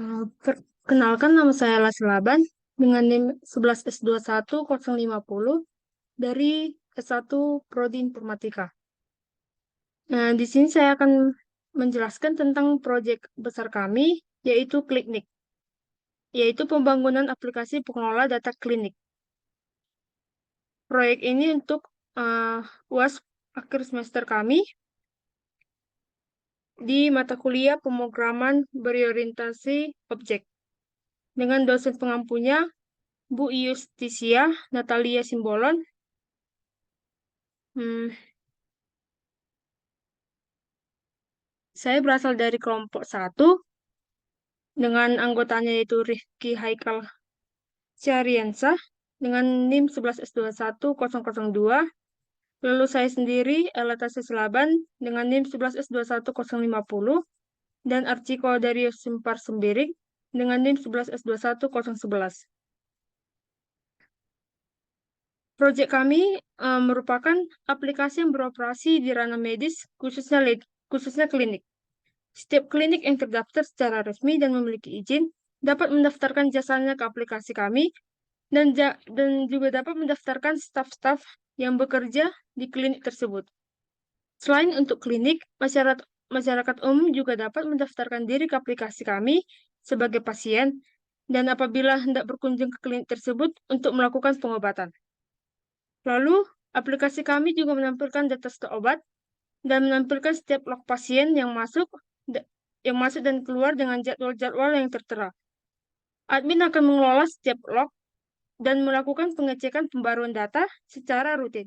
Perkenalkan, nama saya Lasli Laban dengan NIM 11S21050 dari S1 Prodi Informatika. Nah, di sini saya akan menjelaskan tentang proyek besar kami, yaitu Kliknik, yaitu pembangunan aplikasi pengelola data klinik. Proyek ini untuk UAS akhir semester kami di mata kuliah pemrograman berorientasi objek. Dengan dosen pengampunya, Bu Yustisia Natalia Simbolon. Saya berasal dari kelompok 1 dengan anggotanya yaitu Rifki Haikal Syariansah dengan NIM 11S21002. Lalu saya sendiri, Elatasi Selaban dengan NIM 11S21050 dan Archiko Darius Simpar Sembiring dengan NIM 11S21011. Proyek kami merupakan aplikasi yang beroperasi di ranah medis, khususnya klinik. Setiap klinik yang terdaftar secara resmi dan memiliki izin dapat mendaftarkan jasanya ke aplikasi kami dan juga dapat mendaftarkan staf-staf yang bekerja di klinik tersebut. Selain untuk klinik, masyarakat umum juga dapat mendaftarkan diri ke aplikasi kami sebagai pasien dan apabila hendak berkunjung ke klinik tersebut untuk melakukan pengobatan. Lalu, aplikasi kami juga menampilkan data stok obat dan menampilkan setiap log pasien yang masuk dan keluar dengan jadwal-jadwal yang tertera. Admin akan mengelola setiap log dan melakukan pengecekan pembaruan data secara rutin.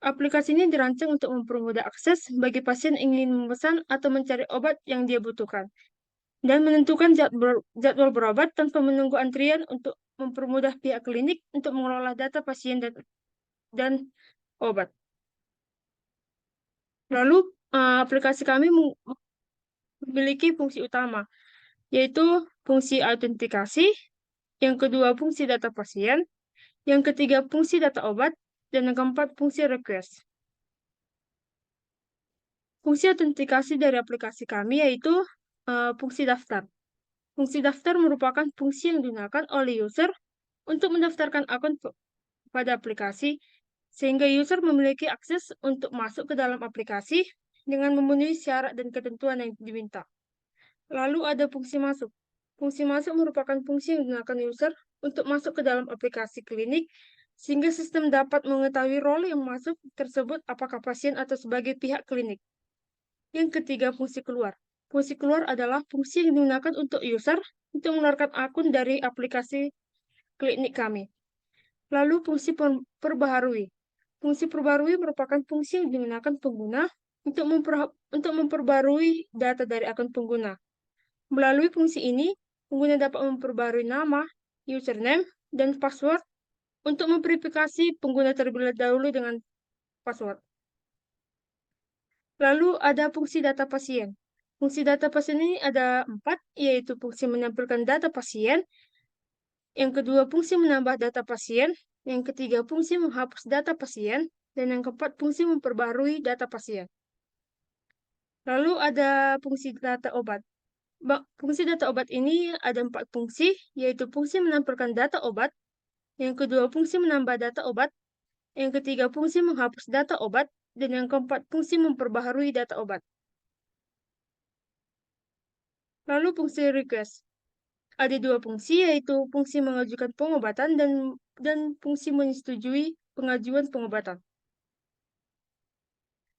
Aplikasi ini dirancang untuk mempermudah akses bagi pasien yang ingin memesan atau mencari obat yang dia butuhkan, dan menentukan jadwal berobat tanpa menunggu antrian untuk mempermudah pihak klinik untuk mengelola data pasien dan obat. Lalu, aplikasi kami memiliki fungsi utama, yaitu fungsi autentikasi, yang kedua fungsi data pasien, yang ketiga fungsi data obat, dan yang keempat fungsi request. Fungsi autentikasi dari aplikasi kami yaitu fungsi daftar. Fungsi daftar merupakan fungsi yang digunakan oleh user untuk mendaftarkan akun pada aplikasi, sehingga user memiliki akses untuk masuk ke dalam aplikasi dengan memenuhi syarat dan ketentuan yang diminta. Lalu ada fungsi masuk. Fungsi masuk merupakan fungsi yang digunakan user untuk masuk ke dalam aplikasi klinik, sehingga sistem dapat mengetahui role yang masuk tersebut apakah pasien atau sebagai pihak klinik. Yang ketiga, fungsi keluar. Fungsi keluar adalah fungsi yang digunakan untuk user untuk mengeluarkan akun dari aplikasi klinik kami. Lalu fungsi perbaharui. Fungsi perbaharui merupakan fungsi yang digunakan pengguna untuk memperbarui data dari akun pengguna. Melalui fungsi ini, pengguna dapat memperbarui nama, username, dan password untuk memverifikasi pengguna terlebih dahulu dengan password. Lalu ada fungsi data pasien. Fungsi data pasien ini ada 4, yaitu fungsi menampilkan data pasien, yang kedua fungsi menambah data pasien, yang ketiga fungsi menghapus data pasien, dan yang keempat fungsi memperbarui data pasien. Lalu ada fungsi data obat. Fungsi data obat ini ada 4 fungsi, yaitu fungsi menampilkan data obat, yang kedua fungsi menambah data obat, yang ketiga fungsi menghapus data obat, dan yang keempat fungsi memperbaharui data obat. Lalu fungsi request. Ada 2 fungsi, yaitu fungsi mengajukan pengobatan dan fungsi menyetujui pengajuan pengobatan.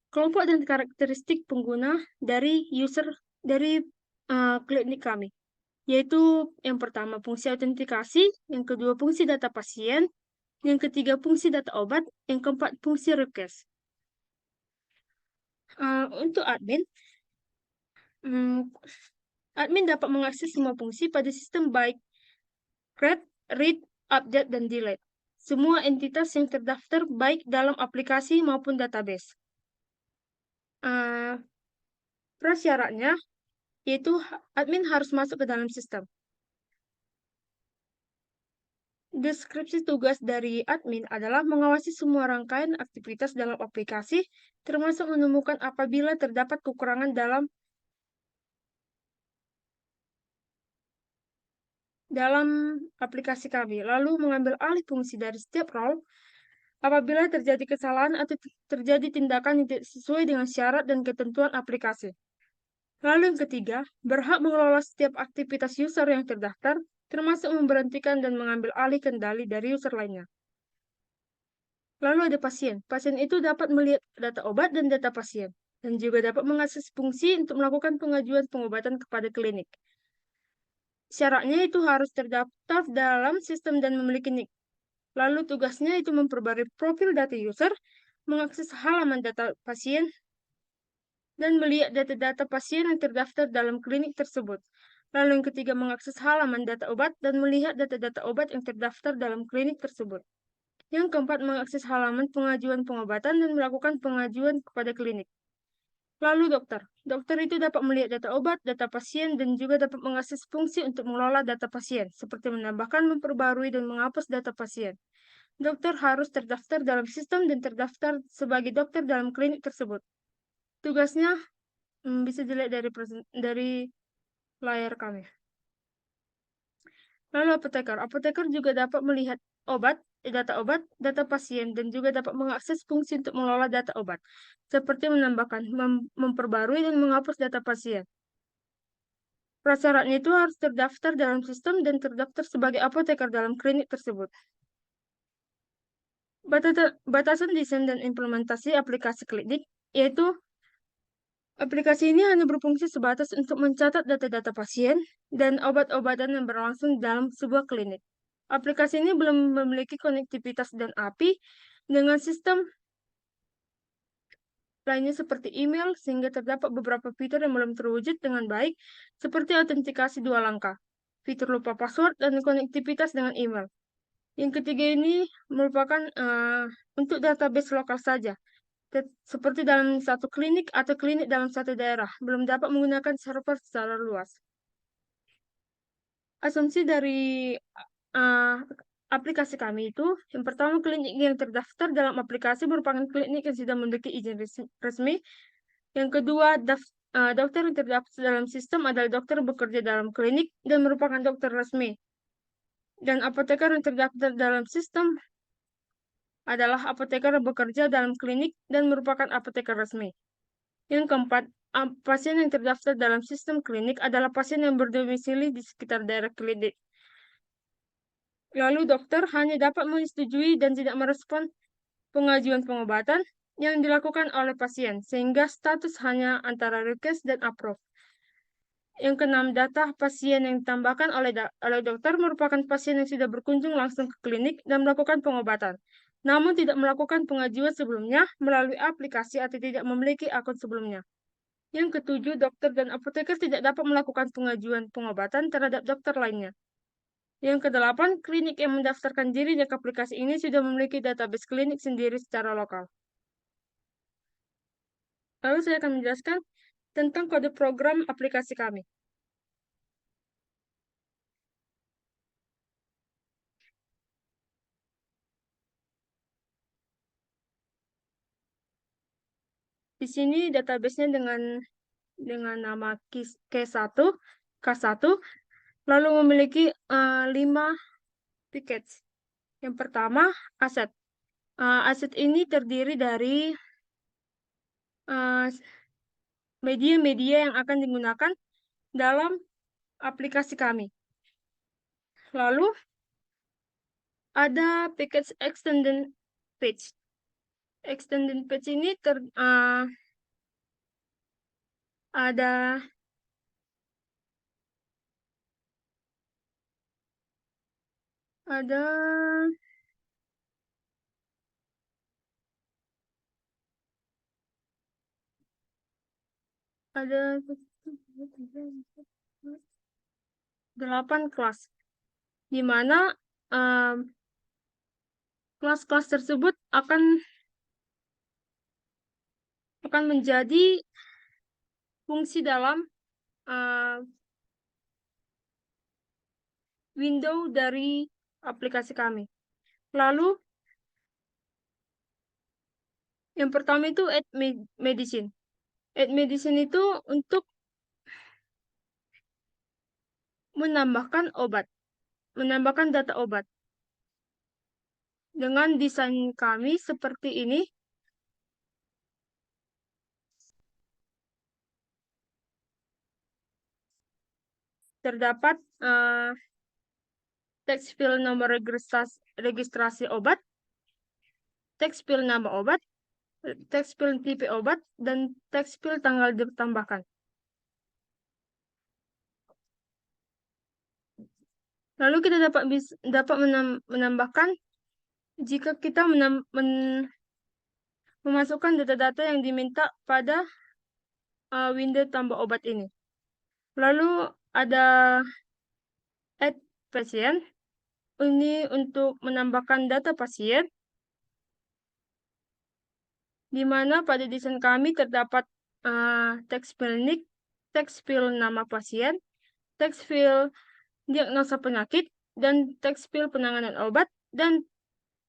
Kelompok dan karakteristik pengguna dari klinik kami, yaitu yang pertama fungsi autentikasi, yang kedua fungsi data pasien, yang ketiga fungsi data obat, yang keempat fungsi request. Untuk admin, admin dapat mengakses semua fungsi pada sistem baik create, read, update, dan delete. Semua entitas yang terdaftar baik dalam aplikasi maupun database. Prasyaratnya, yaitu admin harus masuk ke dalam sistem. Deskripsi tugas dari admin adalah mengawasi semua rangkaian aktivitas dalam aplikasi, termasuk menemukan apabila terdapat kekurangan dalam dalam aplikasi kami, lalu mengambil alih fungsi dari setiap role apabila terjadi kesalahan atau terjadi tindakan yang tidak sesuai dengan syarat dan ketentuan aplikasi. Lalu yang ketiga, berhak mengelola setiap aktivitas user yang terdaftar, termasuk memberhentikan dan mengambil alih kendali dari user lainnya. Lalu ada pasien. Pasien itu dapat melihat data obat dan data pasien, dan juga dapat mengakses fungsi untuk melakukan pengajuan pengobatan kepada klinik. Syaratnya itu harus terdaftar dalam sistem dan memiliki NIK. Lalu tugasnya itu memperbarui profil data user, mengakses halaman data pasien, dan melihat data-data pasien yang terdaftar dalam klinik tersebut. Lalu yang ketiga, mengakses halaman data obat dan melihat data-data obat yang terdaftar dalam klinik tersebut. Yang keempat, mengakses halaman pengajuan pengobatan dan melakukan pengajuan kepada klinik. Lalu dokter. Dokter itu dapat melihat data obat, data pasien, dan juga dapat mengakses fungsi untuk mengelola data pasien, seperti menambahkan, memperbarui, dan menghapus data pasien. Dokter harus terdaftar dalam sistem dan terdaftar sebagai dokter dalam klinik tersebut. Tugasnya bisa dilihat dari layar kami. Lalu apoteker. Apoteker juga dapat melihat data obat, data pasien, dan juga dapat mengakses fungsi untuk mengelola data obat, seperti menambahkan, memperbarui, dan menghapus data pasien. Prasyaratnya itu harus terdaftar dalam sistem dan terdaftar sebagai apoteker dalam klinik tersebut. Batasan desain dan implementasi aplikasi klinik, yaitu aplikasi ini hanya berfungsi sebatas untuk mencatat data-data pasien dan obat-obatan yang berlangsung dalam sebuah klinik. Aplikasi ini belum memiliki konektivitas dan API dengan sistem lainnya seperti email, sehingga terdapat beberapa fitur yang belum terwujud dengan baik, seperti autentikasi 2 langkah, fitur lupa password, dan konektivitas dengan email. Yang ketiga ini merupakan untuk database lokal saja, seperti dalam satu klinik atau klinik dalam satu daerah, belum dapat menggunakan server secara luas. Asumsi dari uh, aplikasi kami itu, yang pertama, klinik yang terdaftar dalam aplikasi merupakan klinik yang sudah memiliki izin resmi. Yang kedua, dokter yang terdaftar dalam sistem adalah dokter yang bekerja dalam klinik dan merupakan dokter resmi. Dan apoteker yang terdaftar dalam sistem adalah apoteker yang bekerja dalam klinik dan merupakan apoteker resmi. Yang keempat, pasien yang terdaftar dalam sistem klinik adalah pasien yang berdomisili di sekitar daerah klinik. Lalu dokter hanya dapat menyetujui dan tidak merespon pengajuan pengobatan yang dilakukan oleh pasien, sehingga status hanya antara request dan approve. Yang keenam, data pasien yang ditambahkan oleh dokter merupakan pasien yang sudah berkunjung langsung ke klinik dan melakukan pengobatan, namun tidak melakukan pengajuan sebelumnya melalui aplikasi atau tidak memiliki akun sebelumnya. Yang ketujuh, dokter dan apoteker tidak dapat melakukan pengajuan pengobatan terhadap dokter lainnya. Yang kedelapan, klinik yang mendaftarkan diri di aplikasi ini sudah memiliki database klinik sendiri secara lokal. Lalu saya akan menjelaskan tentang kode program aplikasi kami. Di sini databasenya dengan nama K1, K1, lalu memiliki 5 package. Yang pertama, aset. Aset ini terdiri dari media-media yang akan digunakan dalam aplikasi kami. Lalu, ada package extended page. Extended page ini ada ada ada 8 kelas, di mana kelas-kelas tersebut akan menjadi fungsi dalam window dari aplikasi kami. Lalu, yang pertama itu add medicine. Add medicine itu untuk menambahkan obat. menambahkan data obat. Dengan desain kami seperti ini, terdapat teks file nomor registrasi obat, teks file nama obat, teks file tipe obat, dan teks file tanggal ditambahkan. Lalu kita dapat menambahkan jika kita memasukkan data-data yang diminta pada window tambah obat ini. Lalu ada add pasien. Ini untuk menambahkan data pasien, di mana pada desain kami terdapat teks klinik, teks file nama pasien, teks file diagnosa penyakit, dan teks file penanganan obat, dan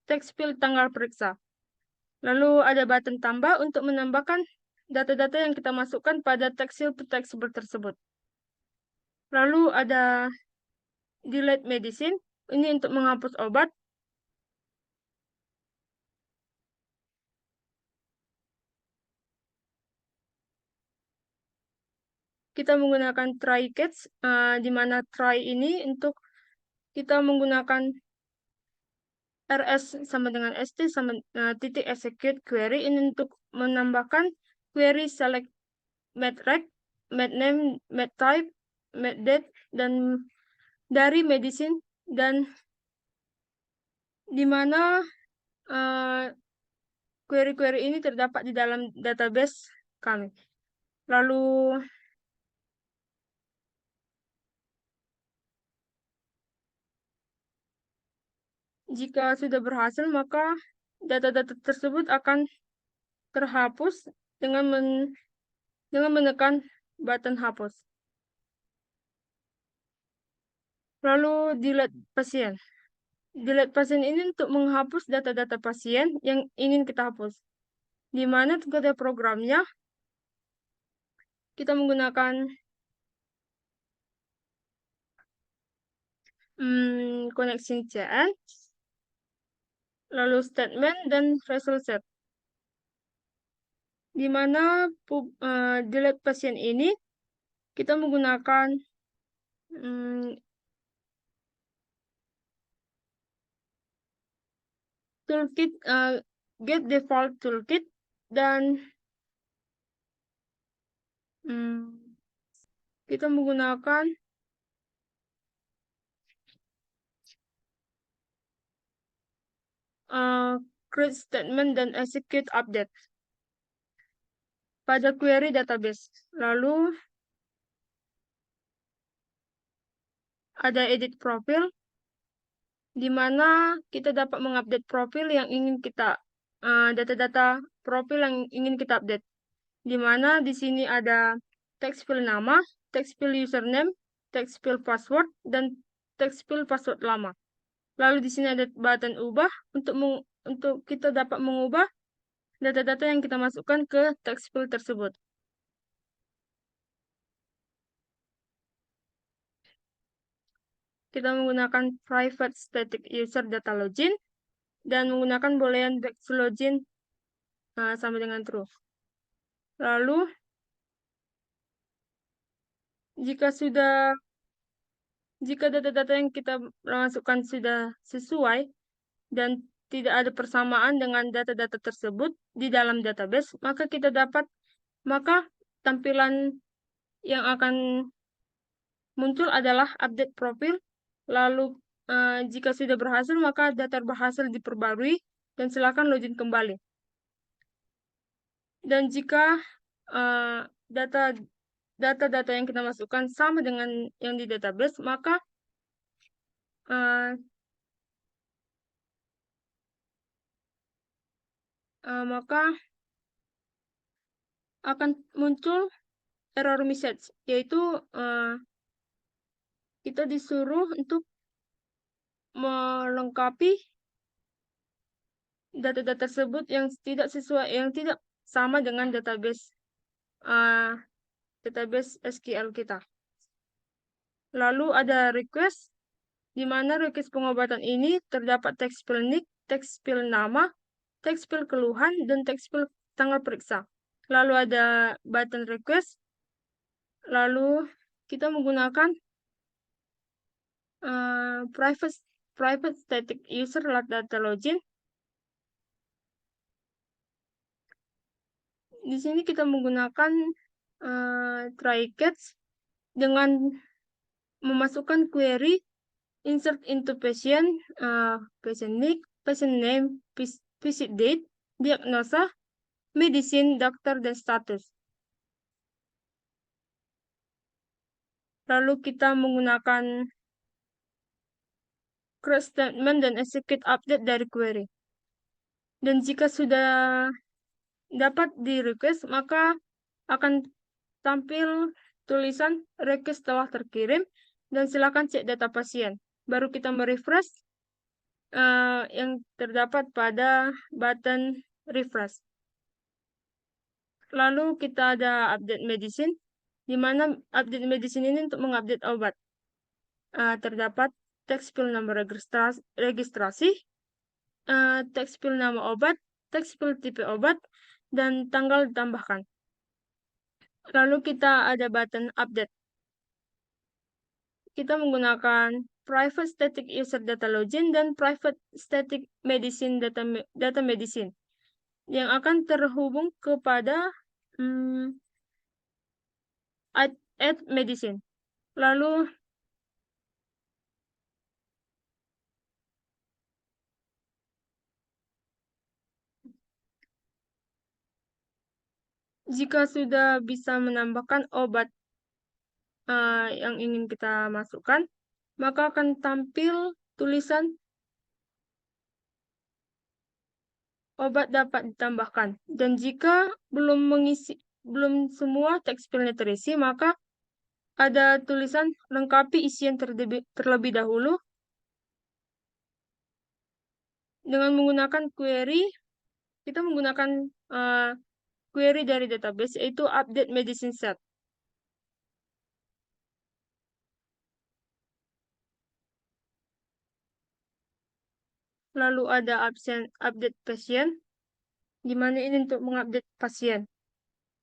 teks file tanggal periksa. Lalu ada button tambah untuk menambahkan data-data yang kita masukkan pada teks file tersebut. Lalu ada delete medicine, ini untuk menghapus obat. Kita menggunakan try catch, di mana try ini untuk kita menggunakan rs sama dengan st sama titik execute query ini untuk menambahkan query select medrec, medname, medtype, meddate, dan dari medicine, dan di mana query-query ini terdapat di dalam database kami. Lalu jika sudah berhasil, maka data-data tersebut akan terhapus dengan menekan button hapus. Lalu delete pasien. Delete pasien ini untuk menghapus data-data pasien yang ingin kita hapus. Di mana pada programnya kita menggunakan connection CN, lalu statement, dan result set. Di mana delete pasien ini kita menggunakan toolkit, get default toolkit, dan kita menggunakan create statement dan execute update pada query database. Lalu ada edit profil, di mana kita dapat mengupdate profil yang ingin kita data-data profil yang ingin kita update. Di mana di sini ada text field nama, text field username, text field password, dan text field password lama. Lalu di sini ada button ubah untuk kita dapat mengubah data-data yang kita masukkan ke text field tersebut. Kita menggunakan private static user data login dan menggunakan boolean back to login sama dengan true. Lalu jika data-data yang kita masukkan sudah sesuai dan tidak ada persamaan dengan data-data tersebut di dalam database, maka tampilan yang akan muncul adalah update profil. Lalu jika sudah berhasil, maka data berhasil diperbarui dan silakan login kembali. Dan jika data-data yang kita masukkan sama dengan yang di database, maka akan muncul error message, yaitu kita disuruh untuk melengkapi data-data tersebut yang tidak sesuai, yang tidak sama dengan database SQL kita. Lalu ada request, di mana request pengobatan ini terdapat teks pil NIK, teks pil nama, teks pil keluhan, dan teks pil tanggal periksa. Lalu ada button request, lalu kita menggunakan private static user data login. Di sini kita menggunakan try catch dengan memasukkan query insert into patient, patient NIC, patient name, visit date, diagnosa, medicine, dokter, dan status. Lalu kita menggunakan cross statement dan execute update dari query. Dan jika sudah dapat di request, maka akan tampil tulisan request telah terkirim dan silakan cek data pasien. Baru kita merefresh yang terdapat pada button refresh. Lalu kita ada update medicine, di mana update medicine ini untuk mengupdate obat. Terdapat teks pil nomor registrasi, teks pil nama obat, teks pil tipe obat, dan tanggal ditambahkan. Lalu kita ada button update. Kita menggunakan private static user data login dan private static medicine data medicine yang akan terhubung kepada add medicine. Lalu jika sudah bisa menambahkan obat yang ingin kita masukkan, maka akan tampil tulisan obat dapat ditambahkan. Dan jika belum semua teks filenya terisi, maka ada tulisan lengkapi isian terlebih dahulu dengan menggunakan query. Kita menggunakan query dari database, yaitu update medicine set. Lalu ada update pasien, di mana ini untuk mengupdate pasien.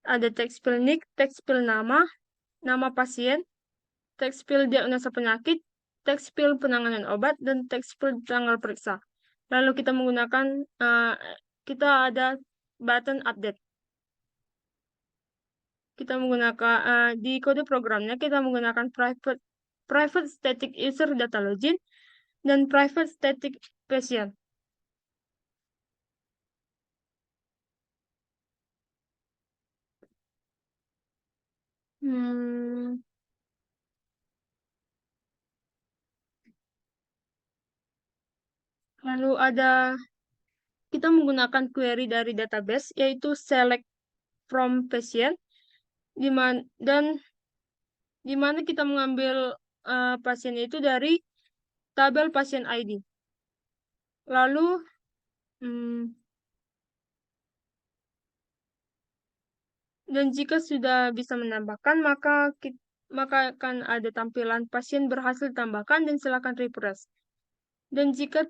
Ada teks pil NIK, teks pil nama, nama pasien, teks pil diagnosa penyakit, teks pil penanganan obat, dan teks pil tanggal periksa. Lalu kita menggunakan, kita ada button update. Kita menggunakan, di kode programnya, kita menggunakan private static user data login dan private static patient. Lalu kita menggunakan query dari database, yaitu select from patient, dan di mana kita mengambil pasien itu dari tabel pasien ID. Lalu dan jika sudah bisa menambahkan, maka akan ada tampilan pasien berhasil ditambahkan dan silakan refresh. Dan jika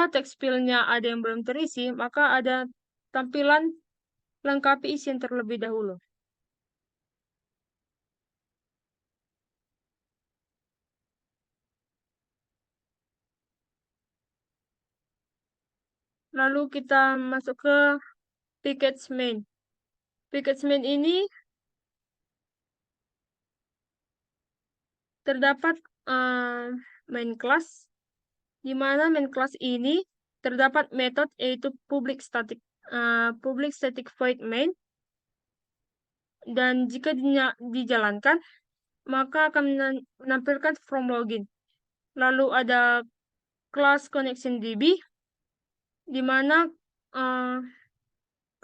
teks filenya ada yang belum terisi, maka ada tampilan lengkapi isian terlebih dahulu. Lalu kita masuk ke package main. Package main ini terdapat main class, di mana main class ini terdapat metode yaitu public static void main, dan jika dijalankan maka akan menampilkan from login. Lalu ada class connection DB, di mana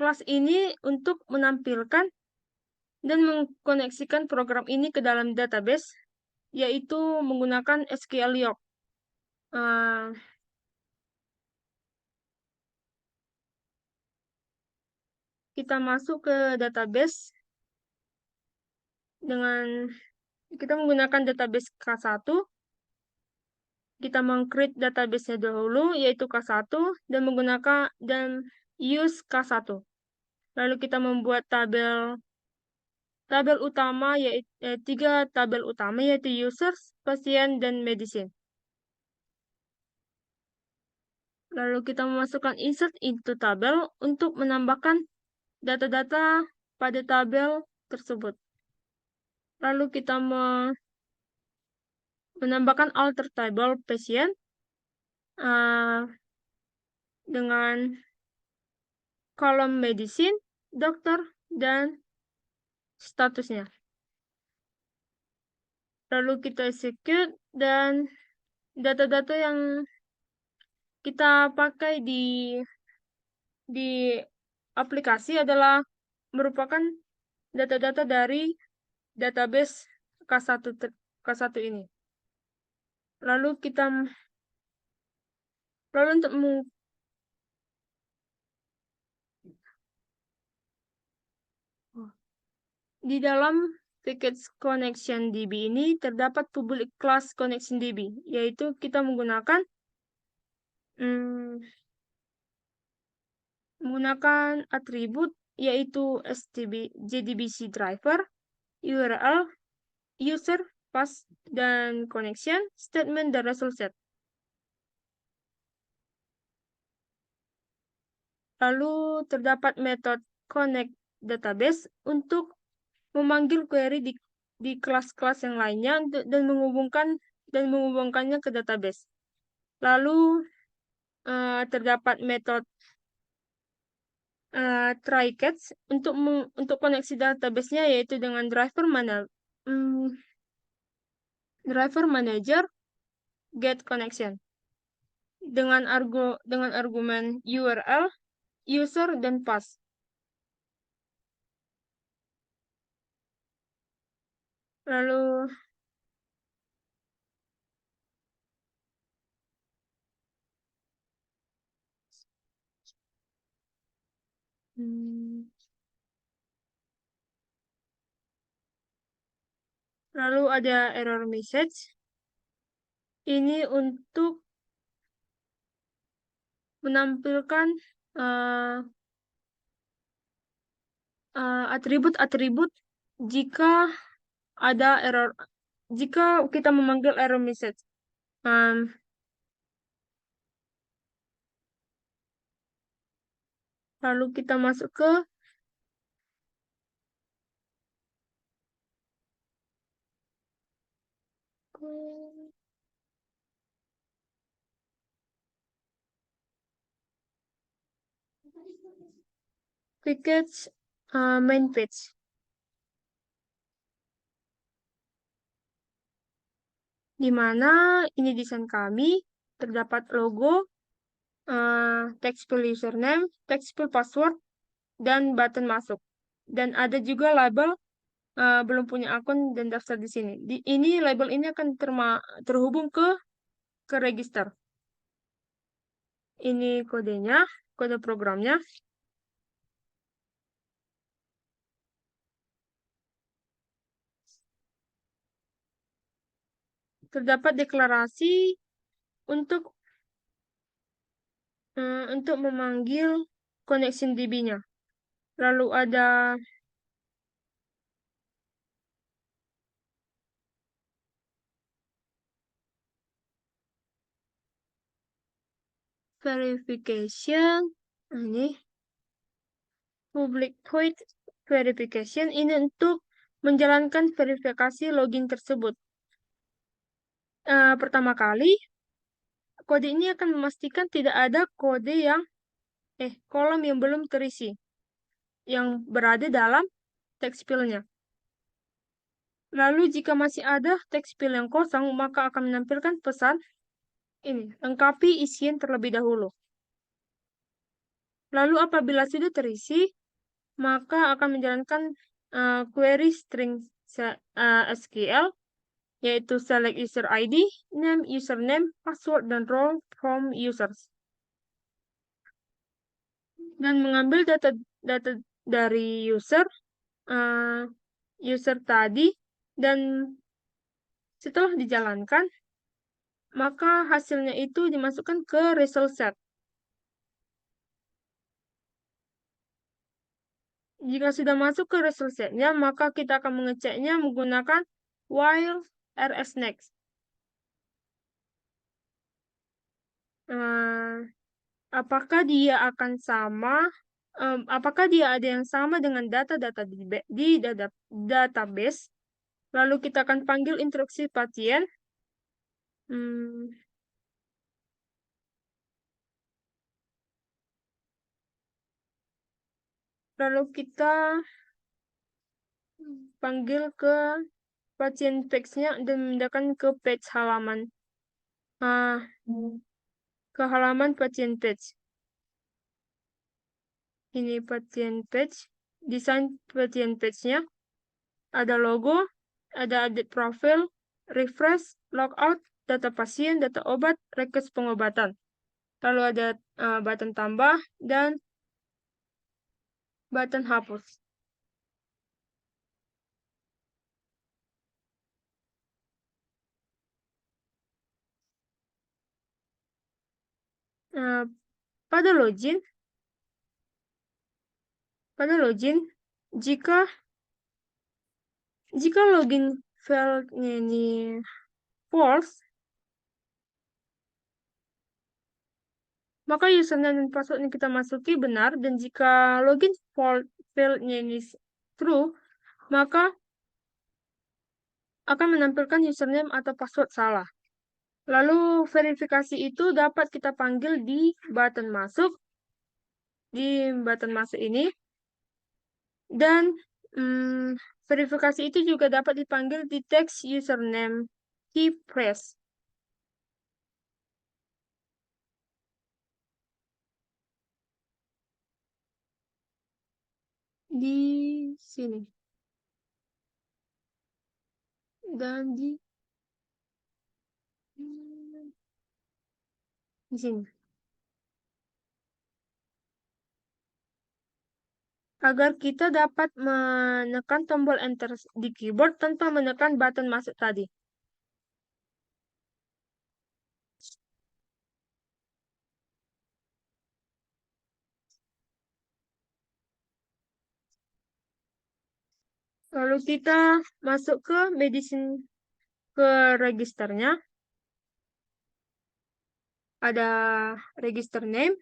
kelas ini untuk menampilkan dan mengkoneksikan program ini ke dalam database, yaitu menggunakan SQL Yoke. Kita masuk ke database dengan kita menggunakan database K1, kita meng-create database-nya dahulu, yaitu K1, dan menggunakan dan use K1. Lalu kita membuat tabel utama, yaitu 3 tabel utama, yaitu users, pasien, dan medicine. Lalu kita memasukkan insert into tabel untuk menambahkan data-data pada tabel tersebut. Lalu kita menambahkan alter table pasien dengan kolom medicine, dokter, dan statusnya. Lalu kita execute dan data-data yang kita pakai di aplikasi adalah merupakan data-data dari database K1 ini. Lalu untuk di dalam package connection DB ini terdapat public class connection DB, yaitu kita menggunakan atribut yaitu JDBC driver, URL, user, path, dan connection, statement, dan result set. Lalu terdapat metode connect database untuk memanggil query di kelas-kelas yang lainnya dan menghubungkannya ke database. Lalu terdapat metode try catch untuk koneksi database-nya, yaitu dengan driver manager get connection dengan argumen URL, user, dan path. Lalu ada error message. Ini untuk menampilkan atribut-atribut jika ada error, jika kita memanggil error message. Lalu kita masuk ke package main page. Di mana ini desain kami, terdapat logo, text field username, text field password, dan button masuk. Dan ada juga label belum punya akun dan daftar di sini. Ini label ini akan terhubung ke register. Ini kodenya, kode programnya. Terdapat deklarasi untuk memanggil connection DB-nya. Lalu ada verification, ini public void verification, ini untuk menjalankan verifikasi login tersebut. Pertama kali, kode ini akan memastikan tidak ada kolom yang belum terisi, yang berada dalam text field-nya. Lalu jika masih ada text field yang kosong, maka akan menampilkan pesan ini, lengkapi isian terlebih dahulu. Lalu apabila sudah terisi, maka akan menjalankan query string SQL, yaitu select user ID, name, username, password, dan role from users. Dan mengambil data dari user tadi, dan setelah dijalankan, maka hasilnya itu dimasukkan ke result set. Jika sudah masuk ke result setnya, maka kita akan mengeceknya menggunakan while rs next. Eh, apakah dia akan sama? Apakah dia ada yang sama dengan data-data di database? Lalu kita akan panggil instruksi pasien. Hmm, lalu kita panggil ke pasien page-nya dan memindahkan ke page halaman. Ah, ke halaman pasien page. Ini pasien page. Desain pasien page-nya. Ada logo, ada update profil, refresh, logout, data pasien, data obat, request pengobatan. Lalu ada button tambah dan button hapus. Eh, pada login, jika login file-nya ini false, maka username dan password yang kita masuki benar, dan jika login file-nya ini true, maka akan menampilkan username atau password salah. Lalu verifikasi itu dapat kita panggil di button masuk, ini, dan verifikasi itu juga dapat dipanggil di teks username key press. Di sini. Dan di sini. Agar kita dapat menekan tombol enter di keyboard tanpa menekan button masuk tadi. Lalu kita masuk ke medicine, ke registernya. Ada register name,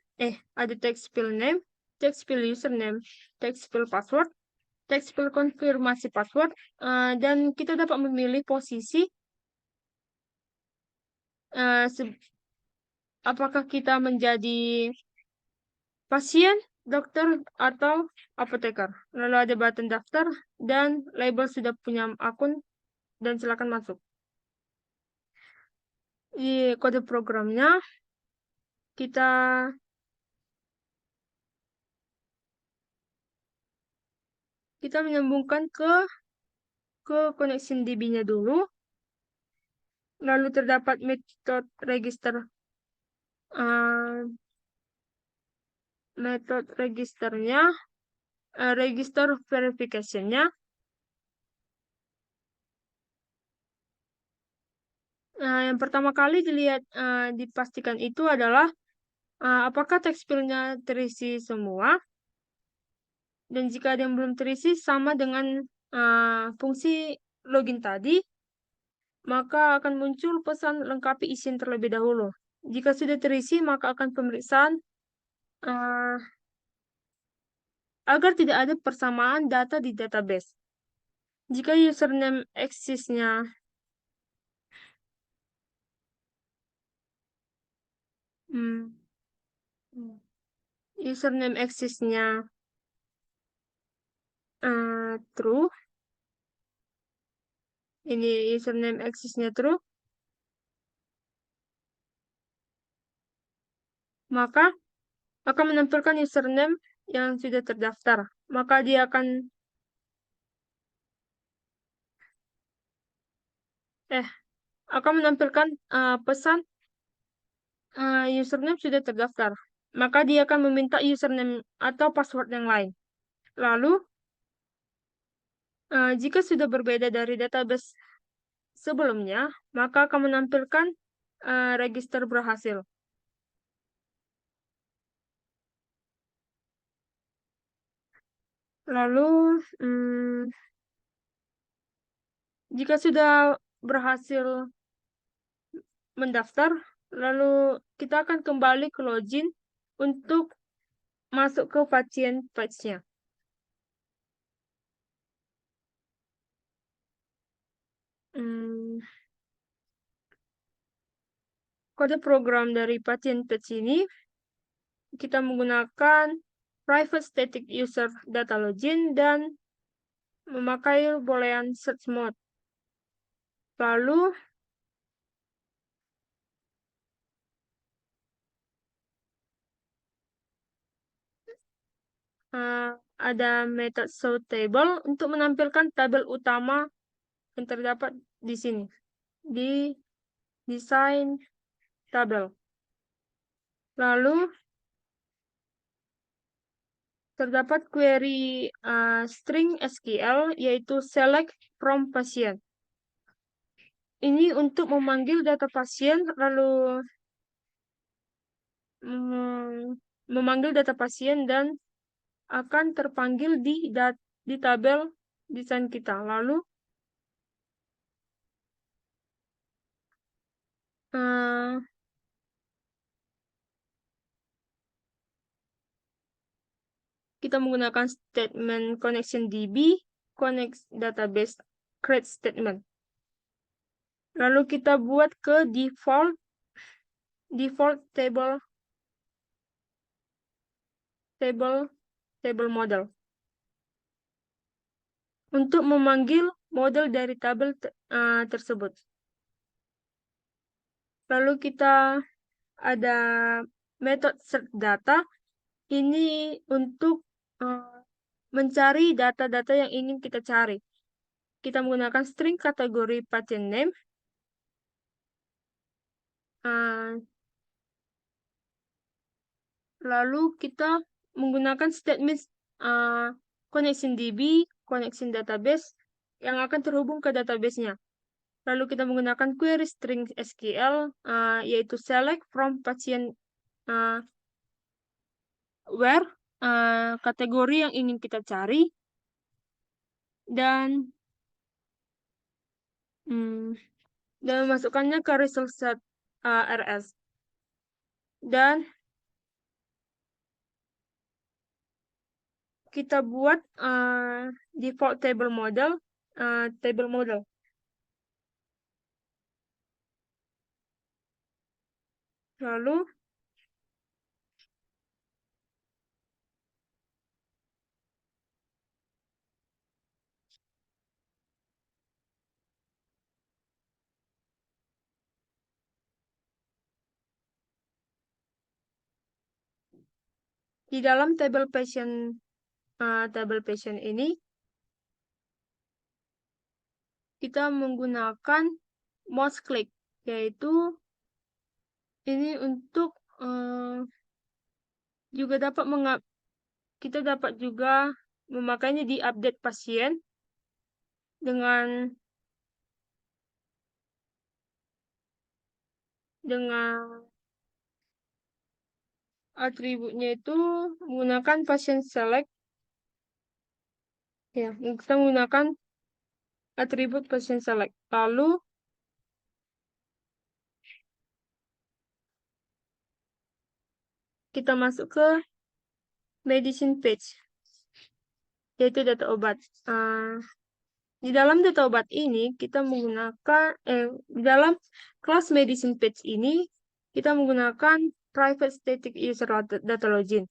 ada text field name, text field username, text field password, text field konfirmasi password, dan kita dapat memilih posisi apakah kita menjadi pasien, dokter, atau apoteker. Lalu ada button daftar dan label sudah punya akun dan silakan masuk. Di kode programnya kita menyambungkan ke connection DB-nya dulu. Lalu terdapat metode register, metode registernya, register verification-nya. Yang pertama kali dipastikan itu adalah apakah teks filenya terisi semua, dan jika ada yang belum terisi sama dengan fungsi login tadi, maka akan muncul pesan lengkapi izin terlebih dahulu. Jika sudah terisi, maka akan pemeriksaan uh, agar tidak ada persamaan data di database. Jika username exist-nya hmm, username exist-nya true, ini username exist-nya true, maka akan menampilkan username yang sudah terdaftar. Maka dia akan menampilkan pesan username sudah terdaftar. Maka dia akan meminta username atau password yang lain. Lalu, jika sudah berbeda dari database sebelumnya, maka akan menampilkan register berhasil. Lalu, jika sudah berhasil mendaftar, lalu kita akan kembali ke login untuk masuk ke pasien page-nya. Kode program dari pasien page ini kita menggunakan private static user data login dan memakai boolean search mode. Lalu ada method show table untuk menampilkan tabel utama yang terdapat di sini di desain tabel. Lalu terdapat query string SQL yaitu select from patient. Ini untuk memanggil data pasien lalu memanggil data pasien dan akan terpanggil di tabel desain kita. Lalu kita menggunakan statement connection DB, connect database, create statement. Lalu kita buat ke default table model untuk memanggil model dari tabel tersebut. Lalu kita ada method search data. Ini untuk mencari data-data yang ingin kita cari. Kita menggunakan string kategori patient name. Lalu kita menggunakan statement connection DB, connection database yang akan terhubung ke database-nya. Lalu kita menggunakan query string SQL, yaitu select from patient where, kategori yang ingin kita cari, dan memasukkannya ke result set RS. Dan kita buat default table model. Lalu di dalam table patient ini kita menggunakan mouse click, yaitu ini untuk juga kita dapat juga memakainya di update pasien dengan atributnya itu menggunakan patient select. Ya, kita menggunakan atribut patient select. Lalu kita masuk ke medicine page, yaitu data obat. Di dalam data obat ini kita menggunakan di dalam kelas medicine page ini kita menggunakan private static user data login.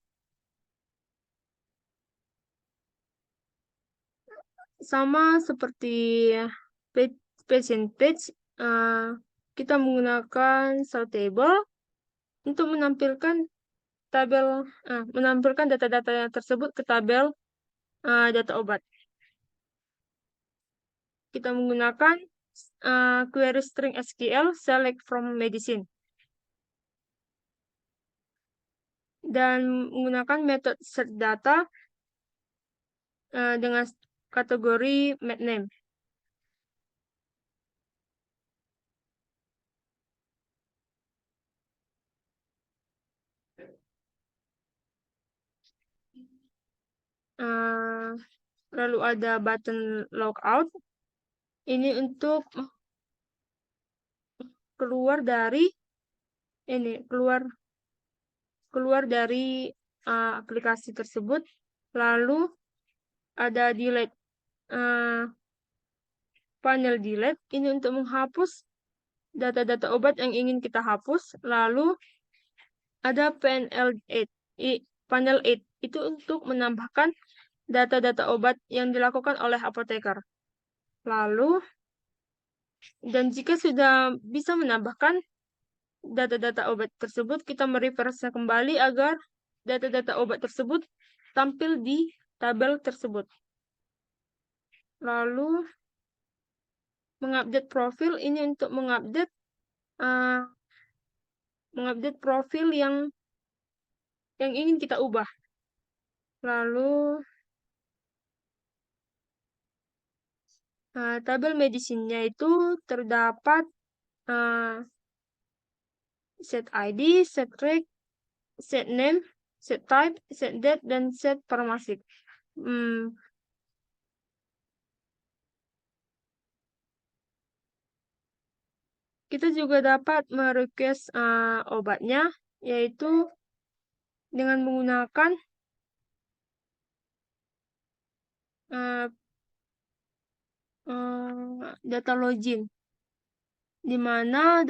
Sama seperti patient page, kita menggunakan show table untuk menampilkan data-data tersebut ke tabel data obat. Kita menggunakan query string SQL select from medicine dan menggunakan method search data dengan kategori name. eh, lalu ada button logout. Ini untuk keluar dari ini, keluar dari aplikasi tersebut. Lalu ada delete, eh, panel delete. Ini untuk menghapus data-data obat yang ingin kita hapus. Lalu ada panel 8, panel 8 itu untuk menambahkan data-data obat yang dilakukan oleh apoteker. Lalu, dan jika sudah bisa menambahkan data-data obat tersebut, kita mereverse kembali agar data-data obat tersebut tampil di tabel tersebut. Lalu, mengupdate profil ini untuk uh, mengupdate profil yang ingin kita ubah. Lalu, tabel medisinya itu terdapat uh, set ID, set reg, set name, set type, set date, dan set pharmacy. Kita juga dapat merequest obatnya, yaitu dengan menggunakan uh, data login, di mana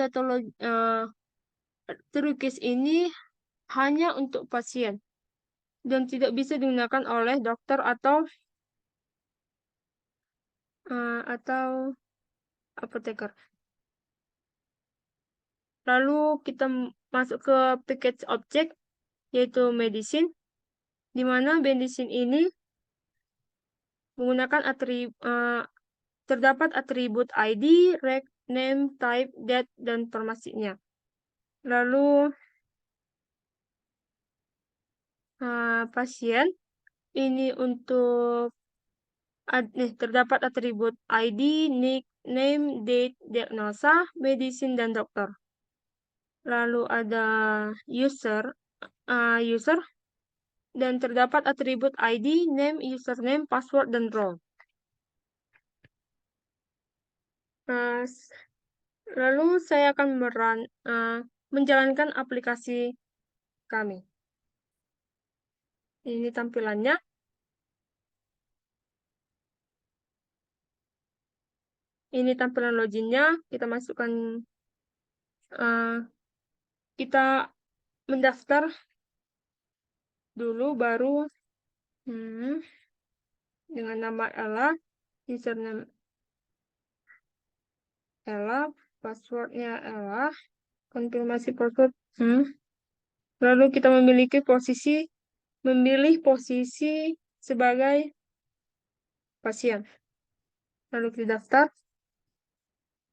request ini hanya untuk pasien dan tidak bisa digunakan oleh dokter atau apoteker. Lalu kita masuk ke package object, yaitu medicine, di mana medicine ini menggunakan terdapat atribut ID, reg, name, type, date, dan formasinya. Lalu pasien ini untuk terdapat atribut ID, nick, name, date, diagnosa, medicine, dan dokter. Lalu ada user, user, dan terdapat atribut ID, name, username, password, dan role. Uh, Lalu saya akan menjalankan aplikasi kami. Ini tampilannya. Ini tampilan loginnya. Kita masukkan, kita mendaftar dulu, baru dengan nama Ella, username Ella, passwordnya Ella, konfirmasi password. Lalu kita memilih posisi sebagai pasien. Lalu kita daftar.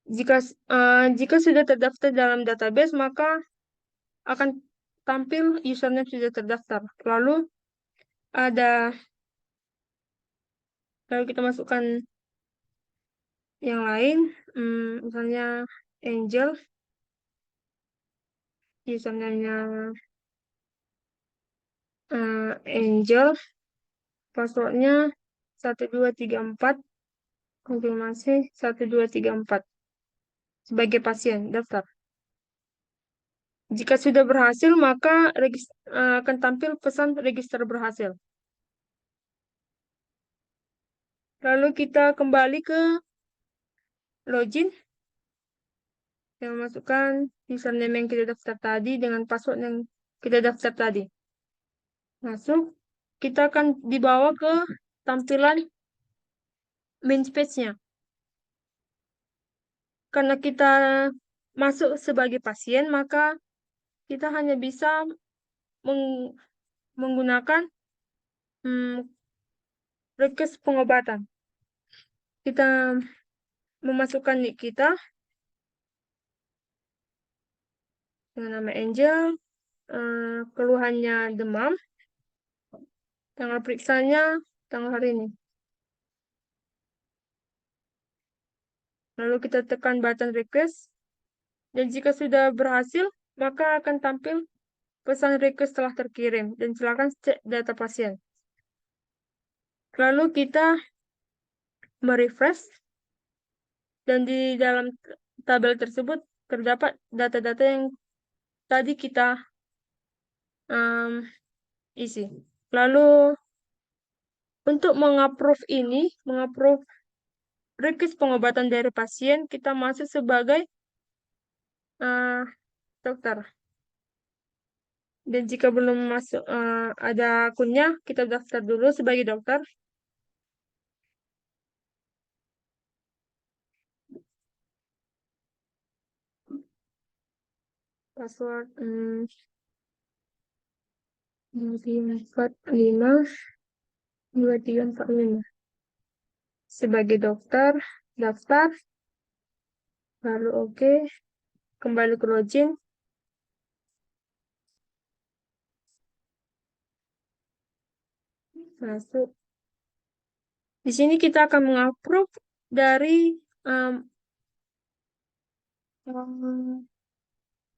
Jika sudah terdaftar dalam database, maka akan tampil username sudah terdaftar. Ada lalu kita masukkan yang lain, misalnya Angel, username-nya Angel, passwordnya 1234, konfirmasi 1234 sebagai pasien daftar. Jika sudah berhasil, maka akan tampil pesan register berhasil. Lalu kita kembali ke login, yang masukkan username yang kita daftar tadi dengan password yang kita daftar tadi. Masuk, kita akan dibawa ke tampilan main page-nya. Karena kita masuk sebagai pasien, maka kita hanya bisa menggunakan request pengobatan. Kita memasukkan nick kita dengan nama Angel, keluhannya demam, tanggal periksanya tanggal hari ini. Lalu kita tekan button request, dan jika sudah berhasil, maka akan tampil pesan request telah terkirim, dan silakan cek data pasien. Lalu kita merefresh dan di dalam tabel tersebut terdapat data-data yang tadi kita isi. Lalu untuk mengapprove request pengobatan dari pasien, kita masuk sebagai uh, dokter. Dan jika belum masuk ada akunnya, kita daftar dulu sebagai dokter. Password 2345 sebagai dokter, daftar, lalu oke, kembali ke login, masuk. Di sini kita akan mengapprove dari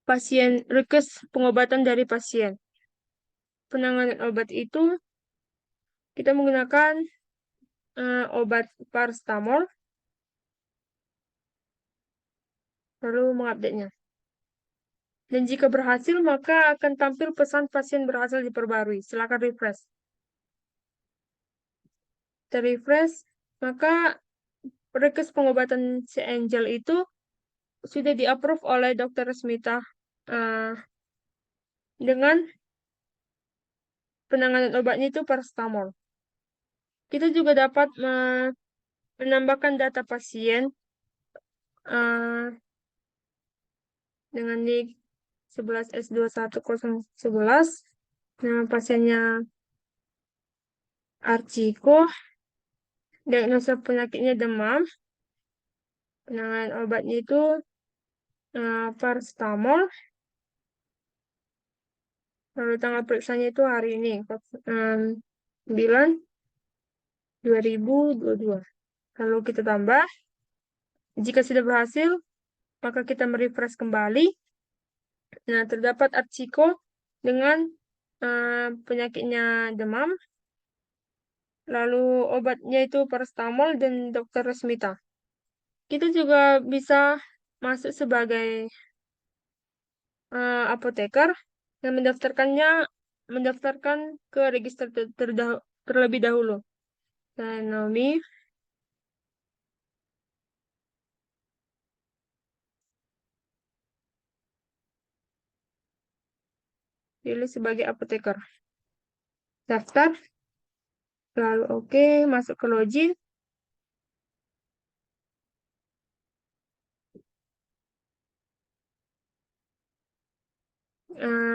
pasien, request pengobatan dari pasien. Penanganan obat itu kita menggunakan obat paracetamol, lalu mengupdate-nya. Dan jika berhasil, maka akan tampil pesan pasien berhasil diperbarui. Silakan refresh. Kita refresh, maka request pengobatan si Angel itu sudah di-approve oleh Dr. Resmita dengan penanganan obatnya itu paracetamol. Kita juga dapat menambahkan data pasien dengan NIK 11S21011. Nama pasiennya Archiko. Diagnosa penyakitnya demam. Penanganan obatnya itu paracetamol. Lalu tanggal periksanya itu hari ini, 9/2022. Lalu kita tambah. Jika sudah berhasil, maka kita merefresh kembali. Nah, terdapat Archiko dengan penyakitnya demam. Lalu obatnya itu paracetamol dan Dr. Resmita. Kita juga bisa masuk sebagai apoteker yang mendaftarkan ke register terlebih dahulu. Naomi, pilih sebagai apoteker. Daftar, lalu oke, masuk ke login.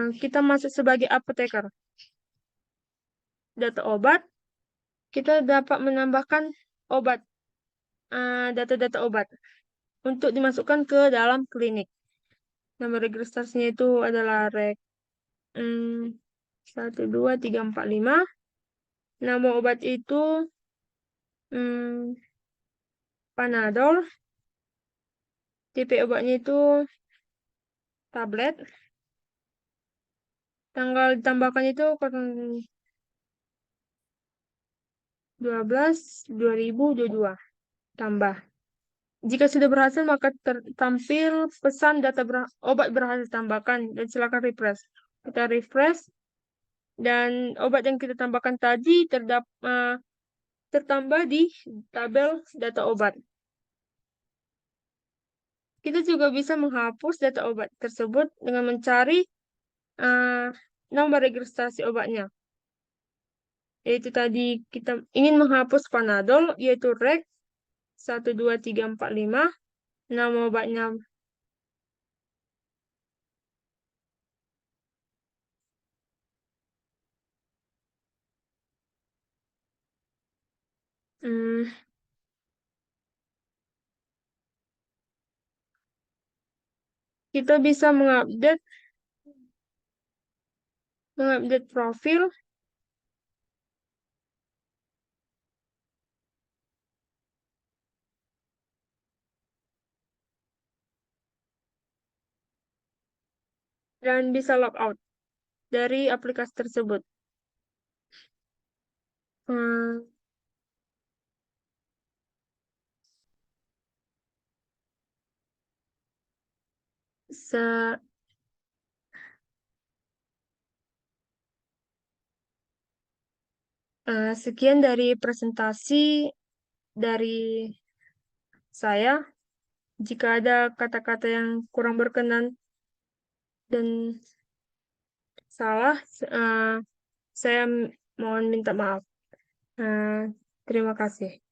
Kita masuk sebagai apoteker. Data obat, kita dapat menambahkan obat, data-data obat untuk dimasukkan ke dalam klinik. Nama registrasinya itu adalah rek 12345. Nama obat itu Panadol. Tipe obatnya itu tablet. Tanggal ditambahkan itu 12/2022. Tambah. Jika sudah berhasil, maka tampil pesan data obat berhasil tambahkan dan silakan refresh. Kita refresh dan obat yang kita tambahkan tadi tertambah di tabel data obat. Kita juga bisa menghapus data obat tersebut dengan mencari nomor registrasi obatnya. Yaitu tadi kita ingin menghapus Panadol, yaitu rek 12345. Nama obatnya kita bisa mengupdate profil dan bisa logout dari aplikasi tersebut. Se- Sekian dari presentasi dari saya. Jika ada kata-kata yang kurang berkenan dan salah, saya mohon minta maaf. Eh, Terima kasih.